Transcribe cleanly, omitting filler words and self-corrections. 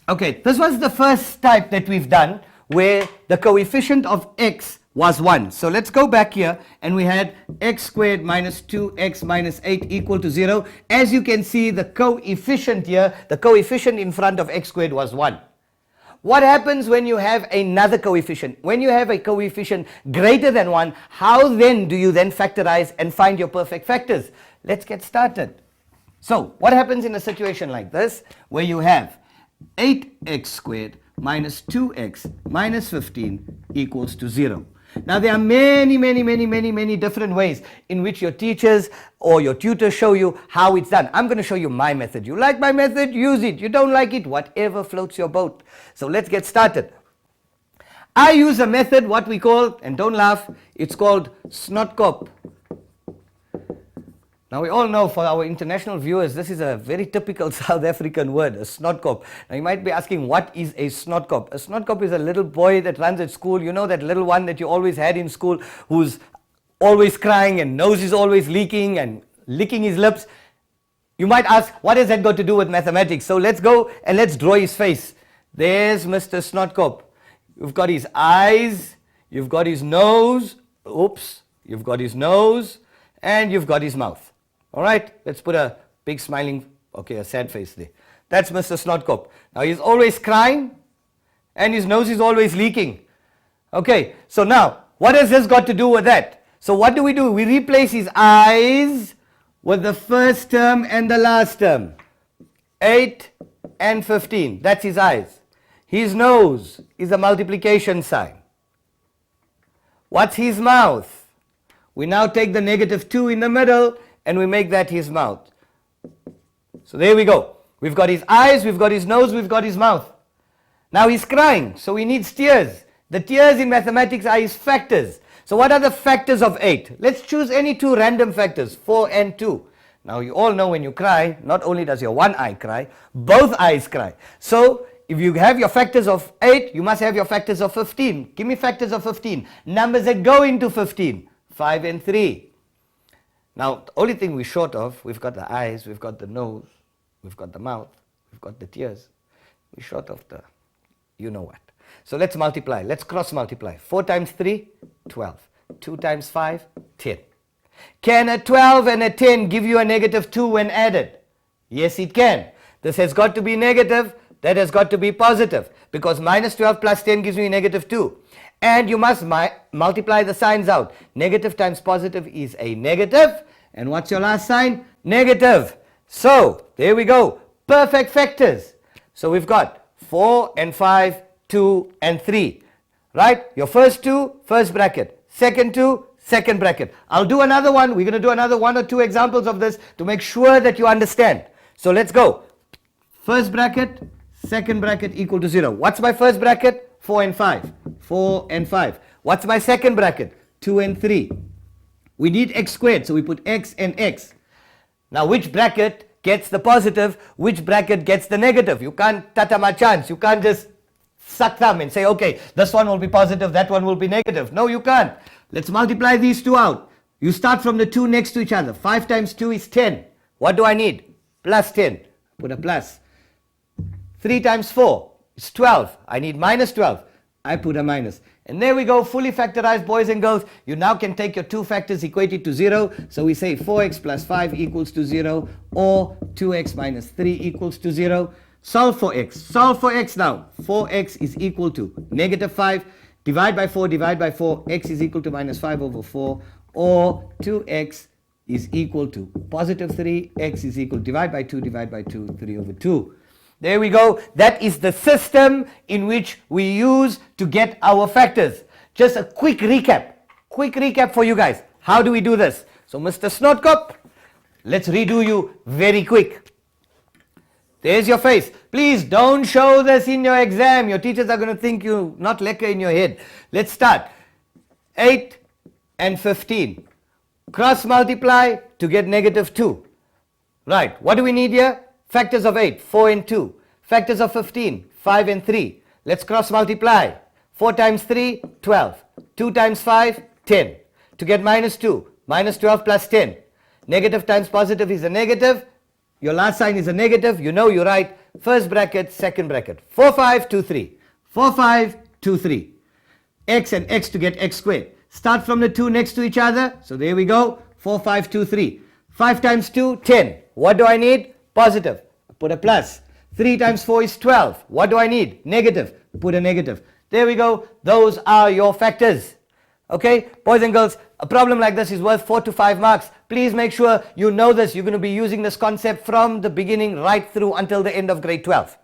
Okay, this was the first type that we've done where the coefficient of x was 1. So let's go back here and we had x squared minus 2x minus 8 equal to 0. As you can see, the coefficient here, the coefficient in front of x squared was 1. What happens when you have another coefficient? When you have a coefficient greater than 1, how then do you then factorize and find your perfect factors? Let's get started. So what happens in a situation like this where you have 8x squared minus 2x minus 15 equals to 0. Now there are many different ways in which your teachers or your tutors show you how it's done. I'm going to show you my method. You like my method? Use it. You don't like it? Whatever floats your boat. So let's get started. I use a method what we call, and don't laugh, it's called snotkop. Now we all know, for our international viewers, this is a very typical South African word, a snotkop. Now you might be asking, what is a snotkop? A snotkop is a little boy that runs at school. You know that little one that you always had in school who's always crying and nose is always leaking and licking his lips. You might ask, what has that got to do with mathematics? So let's go and let's draw his face. There's Mr. Snotkop. You've got his eyes, you've got his nose, oops, you've got his nose, and you've got his mouth. All right, let's put a big smiling, okay, a sad face there. That's Mr. Snotkop. Now he's always crying and his nose is always leaking. Okay, so now what has this got to do with that? So what do? We replace his eyes with the first term and the last term. 8 and 15, that's his eyes. His nose is a multiplication sign. What's his mouth? We now take the negative 2 in the middle and we make that his mouth. So there we go. We've got his eyes, we've got his nose, we've got his mouth. Now he's crying, so we need tears. The tears in mathematics are his factors. So what are the factors of 8? Let's choose any two random factors, 4 and 2. Now you all know when you cry, not only does your one eye cry, both eyes cry. So if you have your factors of 8, you must have your factors of 15. Give me factors of 15. Numbers that go into 15, 5 and 3. Now, the only thing we're short of, we've got the eyes, we've got the nose, we've got the mouth, we've got the tears. We're short of the, you know what. So let's multiply. Let's cross multiply. 4 times 3, 12. 2 times 5, 10. Can a 12 and a 10 give you a negative 2 when added? Yes, it can. This has got to be negative. That has got to be positive. Because minus 12 plus 10 gives me negative 2. And you must multiply the signs out. Negative times positive is a negative. And what's your last sign? Negative. So, there we go. Perfect factors. So we've got 4 and 5, 2 and 3. Right? Your first two, first bracket. Second two, second bracket. I'll do another one. We're going to do another 1 or 2 examples of this to make sure that you understand. So let's go. First bracket, second bracket equal to 0. What's my first bracket? 4 and 5. 4 and 5. What's my second bracket? 2 and 3. We need x squared, so we put x and x. Now which bracket gets the positive? Which bracket gets the negative? You can't tata my chance. You can't just suck thumb and say, okay, this one will be positive, that one will be negative. No, you can't. Let's multiply these two out. You start from the two next to each other. 5 times 2 is 10. What do I need? Plus 10. Put a plus. 3 times 4 is 12. I need minus 12. I put a minus. And there we go, fully factorized, boys and girls. You now can take your two factors equated to 0. So we say 4x plus 5 equals to 0, or 2x minus 3 equals to 0. Solve for x. Solve for x now. 4x is equal to negative 5. Divide by 4, divide by 4. X is equal to minus 5 over 4. Or 2x is equal to positive 3. X is equal to divide by 2, 3 over 2. There we go. That is the system in which we use to get our factors. Just a quick recap. Quick recap for you guys. How do we do this? So Mr. Snotkop, let's redo you very quick. There's your face. Please don't show this in your exam. Your teachers are going to think you not lekker in your head. Let's start. 8 and 15. Cross multiply to get negative 2. Right. What do we need here? Factors of 8, 4 and 2. Factors of 15, 5 and 3. Let's cross multiply. 4 times 3, 12. 2 times 5, 10. To get minus 2, minus 12 plus 10. Negative times positive is a negative. Your last sign is a negative. You know you write first bracket, second bracket. 4, 5, 2, 3. 4, 5, 2, 3. X and x to get x squared. Start from the 2 next to each other. So there we go. 4, 5, 2, 3. 5 times 2, 10. What do I need? Positive. Put a plus. 3 times 4 is 12. What do I need? Negative. Put a negative. There we go. Those are your factors. Okay, boys and girls, a problem like this is worth 4 to 5 marks. Please make sure you know this. You're going to be using this concept from the beginning right through until the end of grade 12.